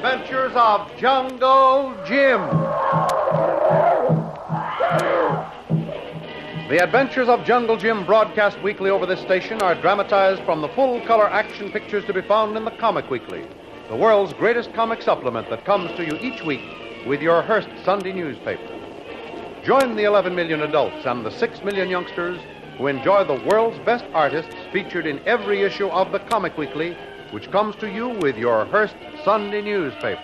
Adventures of Jungle Jim. The Adventures of Jungle Jim, broadcast weekly over this station, are dramatized from the full-color action pictures to be found in the Comic Weekly, the world's greatest comic supplement that comes to you each week with your Hearst Sunday newspaper. Join the 11 million adults and the 6 million youngsters who enjoy the world's best artists featured in every issue of the Comic Weekly, which comes to you with your Hearst Sunday newspaper.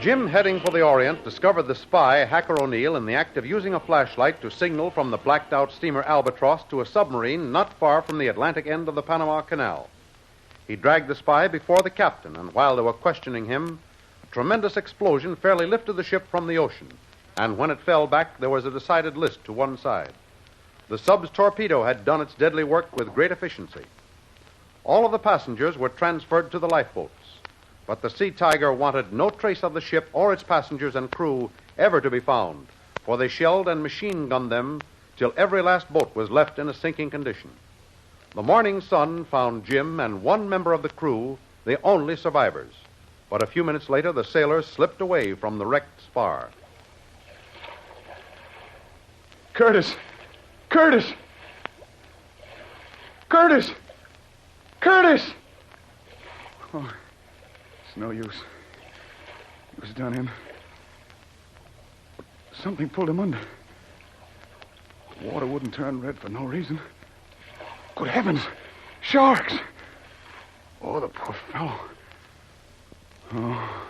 Jim, heading for the Orient, discovered the spy, Hacker O'Neill, in the act of using a flashlight to signal from the blacked-out steamer Albatross to a submarine not far from the Atlantic end of the Panama Canal. He dragged the spy before the captain, and while they were questioning him, a tremendous explosion fairly lifted the ship from the ocean, and when it fell back, there was a decided list to one side. The sub's torpedo had done its deadly work with great efficiency. All of the passengers were transferred to the lifeboats, but the Sea Tiger wanted no trace of the ship or its passengers and crew ever to be found, for they shelled and machine-gunned them till every last boat was left in a sinking condition. The morning sun found Jim and one member of the crew the only survivors, but a few minutes later the sailors slipped away from the wrecked spar. Curtis! Curtis! Curtis! Curtis! Oh, it's no use. It was done in. Something pulled him under. The water wouldn't turn red for no reason. Good heavens! Sharks! Oh, the poor fellow. Oh,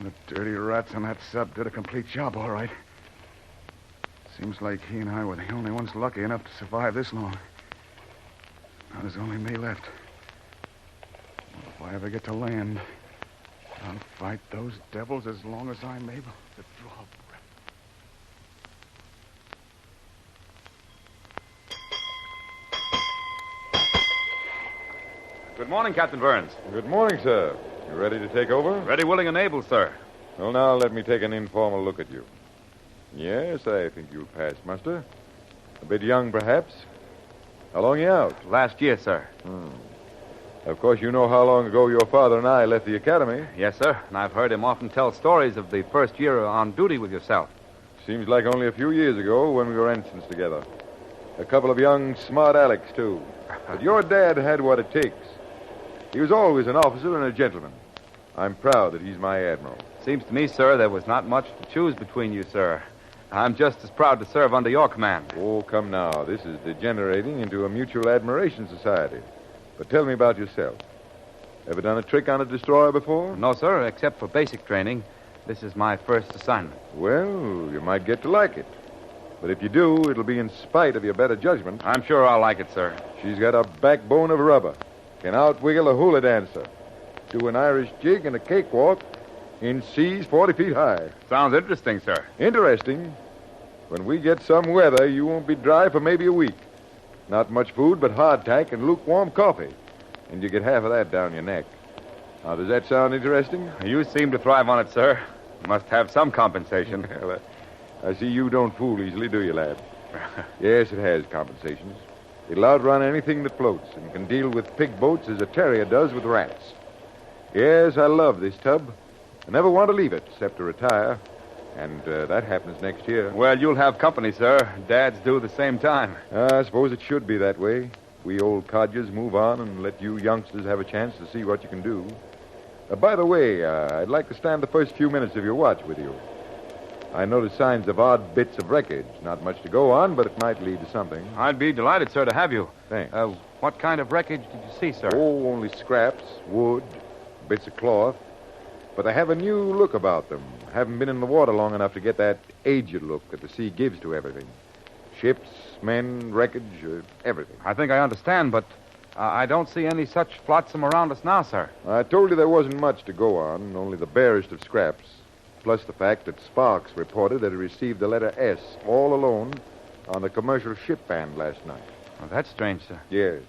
the dirty rats on that sub did a complete job, all right. Seems like he and I were the only ones lucky enough to survive this long. Now there's only me left. Well, if I ever get to land, I'll fight those devils as long as I'm able to draw breath. Good morning, Captain Burns. Good morning, sir. You ready to take over? Ready, willing, and able, sir. Well, now let me take an informal look at you. Yes, I think you'll pass muster. A bit young, perhaps. How long are you out? Last year, sir. Of course, you know how long ago your father and I left the academy. Yes, sir. And I've heard him often tell stories of the first year on duty with yourself. Seems like only a few years ago when we were ensigns together. A couple of young, smart Alecs, too. But your dad had what it takes. He was always an officer and a gentleman. I'm proud that he's my admiral. Seems to me, sir, there was not much to choose between you, sir. I'm just as proud to serve under your command. Oh, come now. This is degenerating into a mutual admiration society. But tell me about yourself. Ever done a trick on a destroyer before? No, sir, except for basic training. This is my first assignment. Well, you might get to like it. But if you do, it'll be in spite of your better judgment. I'm sure I'll like it, sir. She's got a backbone of rubber. Can outwiggle a hula dancer. Do an Irish jig and a cakewalk in seas 40 feet high. Sounds interesting, sir. Interesting. When we get some weather, you won't be dry for maybe a week. Not much food, but hardtack and lukewarm coffee. And you get half of that down your neck. Now, does that sound interesting? You seem to thrive on it, sir. Must have some compensation. Well, I see you don't fool easily, do you, lad? Yes, it has compensations. It'll outrun anything that floats and can deal with pig boats as a terrier does with rats. Yes, I love this tub. I never want to leave it, except to retire. And that happens next year. Well, you'll have company, sir. Dads do the same time. I suppose it should be that way. We old codgers move on and let you youngsters have a chance to see what you can do. By the way, I'd like to stand the first few minutes of your watch with you. I noticed signs of odd bits of wreckage. Not much to go on, but it might lead to something. I'd be delighted, sir, to have you. Thanks. What kind of wreckage did you see, sir? Oh, only scraps, wood, bits of cloth. But they have a new look about them. Haven't been in the water long enough to get that aged look that the sea gives to everything. Ships, men, wreckage, everything. I think I understand, but I don't see any such flotsam around us now, sir. I told you there wasn't much to go on, only the barest of scraps. Plus the fact that Sparks reported that he received the letter S all alone on the commercial ship band last night. Oh, that's strange, sir. Yes.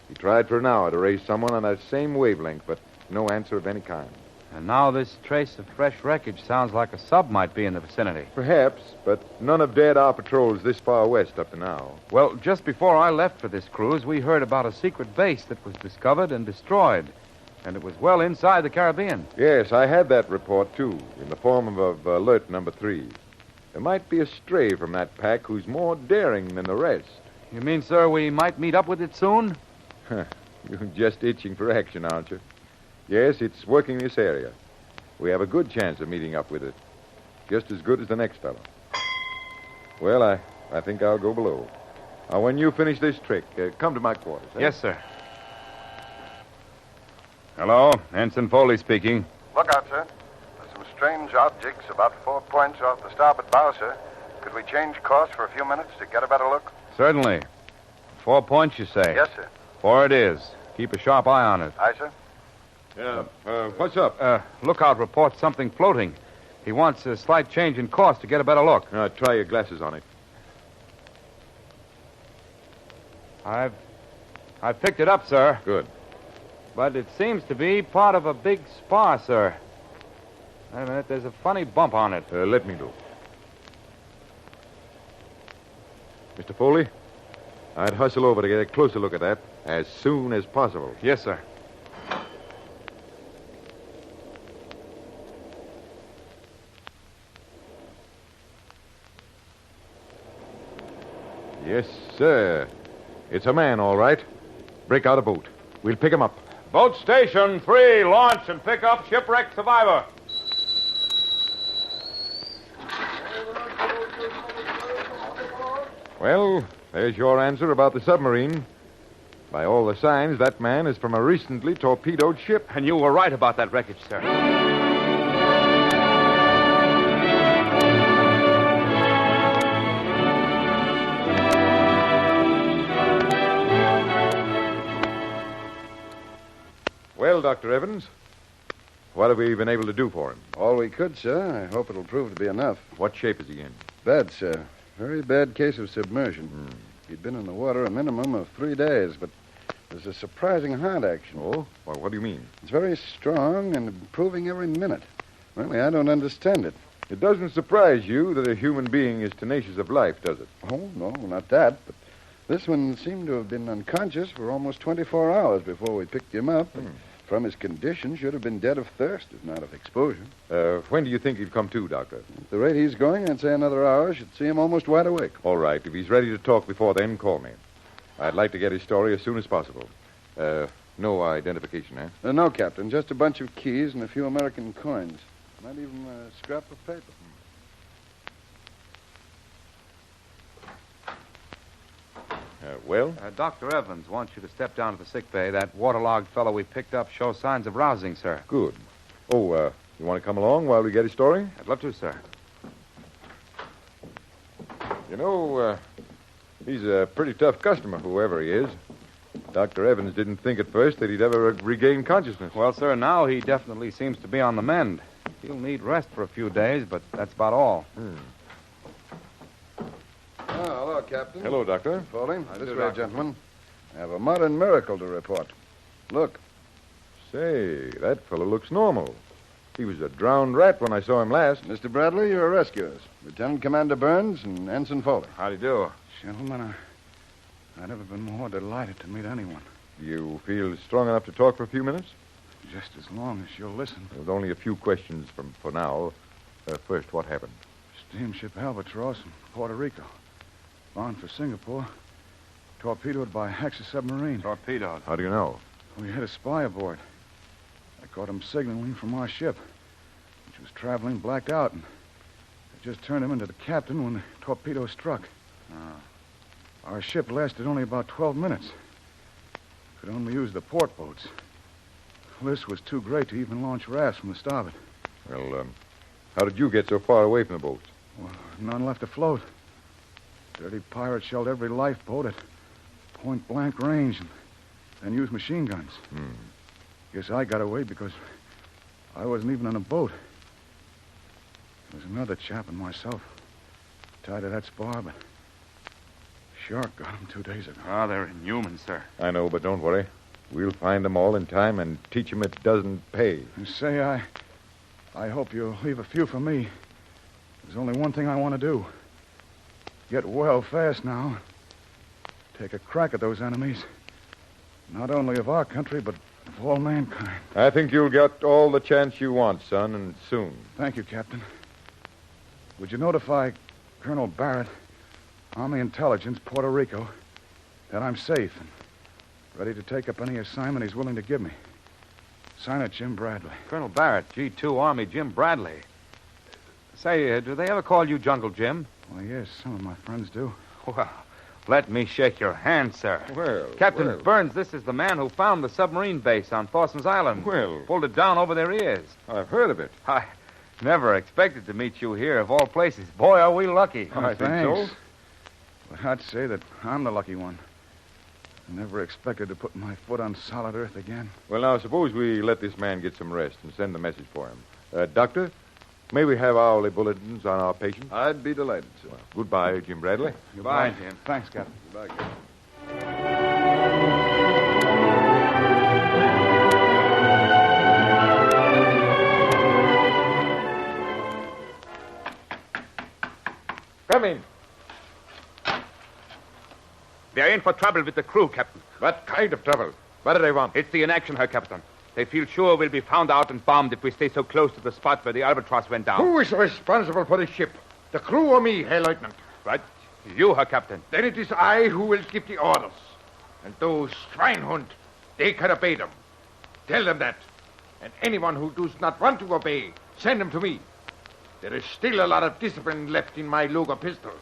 He tried for an hour to raise someone on that same wavelength, but no answer of any kind. And now this trace of fresh wreckage sounds like a sub might be in the vicinity. Perhaps, but none have dared our patrols this far west up to now. Well, just before I left for this cruise, we heard about a secret base that was discovered and destroyed. And it was well inside the Caribbean. Yes, I had that report, too, in the form of alert number 3. There might be a stray from that pack who's more daring than the rest. You mean, sir, we might meet up with it soon? You're just itching for action, aren't you? Yes, it's working this area. We have a good chance of meeting up with it. Just as good as the next fellow. Well, I think I'll go below. Now, when you finish this trick, come to my quarters. Eh? Yes, sir. Hello, Ensign Foley speaking. Look out, sir. There's some strange objects about 4 points off the starboard bow, sir. Could we change course for a few minutes to get a better look? Certainly. 4 points, you say? Yes, sir. 4 it is. Keep a sharp eye on it. Aye, sir. Yeah, what's up? Lookout reports something floating. He wants a slight change in course to get a better look. Try your glasses on it. I've picked it up, sir. Good. But it seems to be part of a big spar, sir. Wait a minute, there's a funny bump on it. Let me do. Mr. Foley, I'd hustle over to get a closer look at that as soon as possible. Yes, sir. Yes, sir. It's a man, all right. Break out a boat. We'll pick him up. Boat station 3, launch and pick up shipwrecked survivor. Well, there's your answer about the submarine. By all the signs, that man is from a recently torpedoed ship. And you were right about that wreckage, sir. Well, Dr. Evans, what have we been able to do for him? All we could, sir. I hope it'll prove to be enough. What shape is he in? Bad, sir. Very bad case of submersion. He'd been in the water a minimum of 3 days, but there's a surprising heart action. Oh? Well, what do you mean? It's very strong and improving every minute. Really, I don't understand it. It doesn't surprise you that a human being is tenacious of life, does it? Oh, no, not that. But this one seemed to have been unconscious for almost 24 hours before we picked him up. And from his condition, should have been dead of thirst, if not of exposure. When do you think he'd come to, Doctor? At the rate he's going, I'd say another hour should see him almost wide awake. All right. If he's ready to talk before then, call me. I'd like to get his story as soon as possible. No identification, eh? No, Captain. Just a bunch of keys and a few American coins. Not even a scrap of paper. Well? Dr. Evans wants you to step down to the sick bay. That waterlogged fellow we picked up shows signs of rousing, sir. Good. Oh, you want to come along while we get his story? I'd love to, sir. You know, he's a pretty tough customer, whoever he is. Dr. Evans didn't think at first that he'd ever regain consciousness. Well, sir, now he definitely seems to be on the mend. He'll need rest for a few days, but that's about all. Oh, hello, Captain. Hello, Doctor. Foley. How do This you, way, Doctor? gentlemen. I have a modern miracle to report. Look. Say, that fellow looks normal. He was a drowned rat when I saw him last. Mr. Bradley, your rescuers. Lieutenant Commander Burns and Ensign Foley. How do you do? Gentlemen, I've never been more delighted to meet anyone. You feel strong enough to talk for a few minutes? Just as long as you'll listen. There's only a few questions for now. First, what happened? Steamship Albatross in Puerto Rico. Bound for Singapore. Torpedoed by a Haxa submarine. Torpedoed. How do you know? We had a spy aboard. I caught him signaling from our ship, which was traveling blacked out, and I just turned him into the captain when the torpedo struck. Our ship lasted only about 12 minutes. Could only use the port boats. This was too great to even launch rafts from the starboard. Well, how did you get so far away from the boats? Well, none left afloat. Dirty pirates shelled every lifeboat at point-blank range and then used machine guns. Guess I got away because I wasn't even in a boat. There was another chap and myself tied to that spar, but shark got him 2 days ago. Ah, they're inhuman, sir. I know, but don't worry. We'll find them all in time and teach them it doesn't pay. And say, I hope you'll leave a few for me. There's only one thing I want to do. Get well fast now. Take a crack at those enemies. Not only of our country, but of all mankind. I think you'll get all the chance you want, son, and soon. Thank you, Captain. Would you notify Colonel Barrett, Army Intelligence, Puerto Rico, that I'm safe and ready to take up any assignment he's willing to give me? Sign it, Jim Bradley. Colonel Barrett, G2 Army, Jim Bradley. Say, do they ever call you Jungle Jim? Well, yes, some of my friends do. Well, let me shake your hand, sir. Well, Captain Burns, this is the man who found the submarine base on Thorson's Island. Well. Pulled it down over their ears. I've heard of it. I never expected to meet you here, of all places. Boy, are we lucky. I think Thanks. so. But I'd say that I'm the lucky one. I never expected to put my foot on solid earth again. Well, now, suppose we let this man get some rest and send the message for him. Doctor, may we have hourly bulletins on our patients? I'd be delighted, sir. Well, goodbye, Jim Bradley. Goodbye, Jim. Thanks, Captain. Goodbye, Captain. Come in. They're in for trouble with the crew, Captain. What kind of trouble? What do they want? It's the inaction, Herr Captain. They feel sure we'll be found out and bombed if we stay so close to the spot where the Albatross went down. Who is responsible for the ship? The crew or me, Herr Lieutenant? Right? You, Herr Captain. Then it is I who will give the orders. And those Schweinhund, they can obey them. Tell them that. And anyone who does not want to obey, send them to me. There is still a lot of discipline left in my Luger pistol.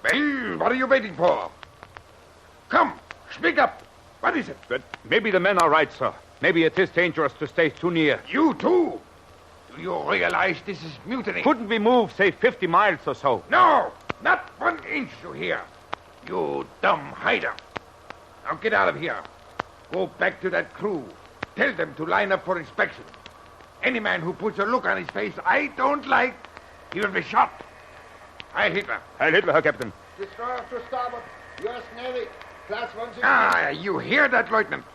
Well, what are you waiting for? Come, speak up. What is it? But maybe the men are right, sir. Maybe it is dangerous to stay too near. You too? Do you realize this is mutiny? Couldn't we move, say, 50 miles or so? No, not 1 inch you hear. You dumb hider. Now get out of here. Go back to that crew. Tell them to line up for inspection. Any man who puts a look on his face I don't like, he will be shot. Heil Hitler. Heil Hitler, Herr Captain. Destroyer to starboard. U.S. Navy. Class 160. Ah, you hear that, Lieutenant?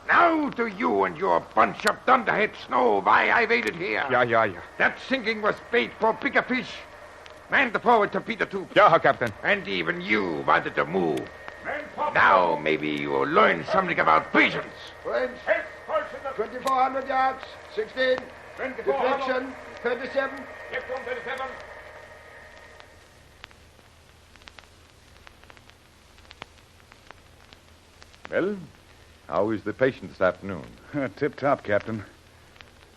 Now to you and your bunch of dunderheads know why I waited here. Yeah. That sinking was bait for bigger fish. Man the forward torpedo tube. Yeah, Herr Captain. And even you wanted to move. Now maybe you'll learn something about patience. French. 2,400 yards. 16. Deflection. 37. Well, how is the patient this afternoon? Tip-top, Captain.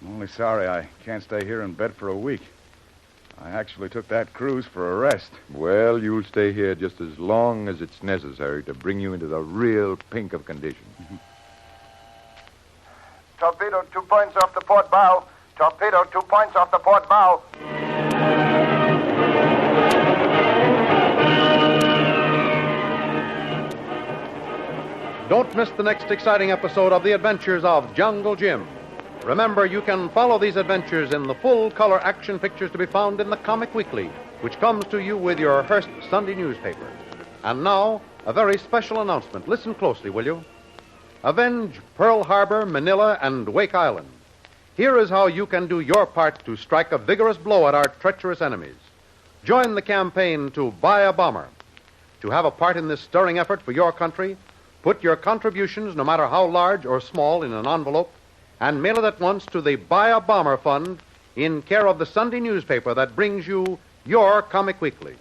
I'm only sorry I can't stay here in bed for a week. I actually took that cruise for a rest. Well, you'll stay here just as long as it's necessary to bring you into the real pink of condition. Torpedo 2 points off the port bow. Torpedo 2 points off the port bow. Don't miss the next exciting episode of The Adventures of Jungle Jim. Remember, you can follow these adventures in the full-color action pictures to be found in the Comic Weekly, which comes to you with your Hearst Sunday newspaper. And now, a very special announcement. Listen closely, will you? Avenge Pearl Harbor, Manila, and Wake Island. Here is how you can do your part to strike a vigorous blow at our treacherous enemies. Join the campaign to buy a bomber. To have a part in this stirring effort for your country, put your contributions, no matter how large or small, in an envelope and mail it at once to the Buy a Bomber Fund in care of the Sunday newspaper that brings you your Comic Weekly.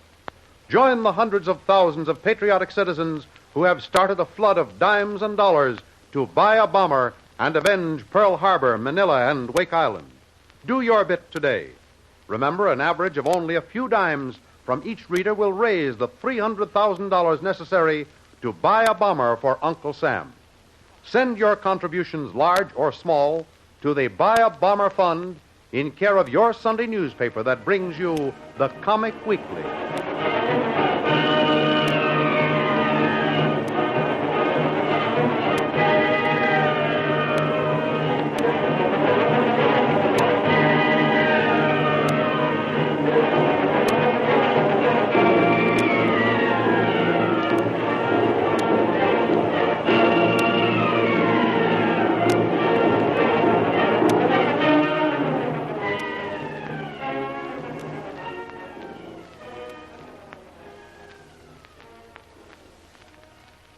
Join the hundreds of thousands of patriotic citizens who have started a flood of dimes and dollars to buy a bomber and avenge Pearl Harbor, Manila, and Wake Island. Do your bit today. Remember, an average of only a few dimes from each reader will raise the $300,000 necessary to buy a bomber for Uncle Sam. Send your contributions, large or small, to the Buy a Bomber Fund in care of your Sunday newspaper that brings you the Comic Weekly.